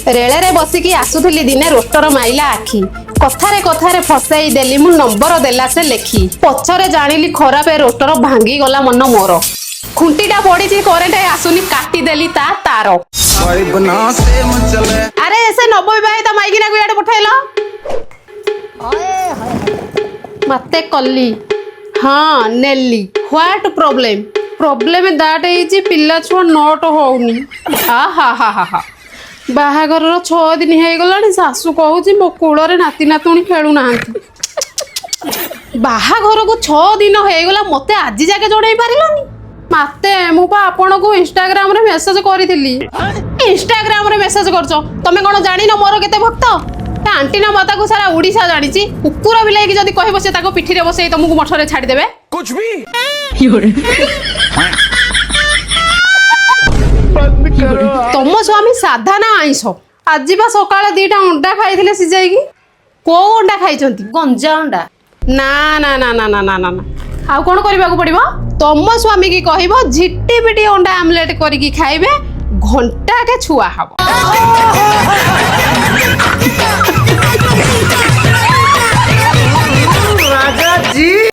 rail बसिकी Asuli दिने roster माइला आखि कथारे कथारे फसई देली मु नंबर देला से लेखी पछरे जानिली खराब रोस्टर भांगी गला मन मोर खुंटीटा पड़ी करेंट आसुनी काटी देली ता तार अरे ऐसे 90 भाई ता माइकिना को याडे पठाइलो मते कल्ली हाँ नेली what problem problem that is पिल्ला छुआ नोट होउनी हा हा हा हा हा बाहागर 6 दिन हो गलानी सासू कहूँ मो कूल नाती नातुणी खेलु ना बाहागर को 6 दिन हो गला मत आज जाके जड़े पारानी मते मुझे आपन को इंस्टाग्राम रे मेसेज करी इंस्टाग्राम रे मेसेज कर तमें कौन जानी न मोर केते भक्त आंटी ना माता को सारा उड़ीसा जानी कुकुर बिलाई की जदि कहबो से ताको पिठी रे बसई तुमको मठरे छाड़ी देबे कुछ भी तुम स्वामी साधा ना आईस आज बा सकाଳେ 2टा अंडा खाई सिझाई को अंडा खाई गंजा अंडा ना ना ना ना ना ना ना आउ कौन करबा को पड़िबो तुम स्वामी की कहबो झिट्टी पिटी अंडा आमलेट करिकी खाइबे घंटा के छुआ हबो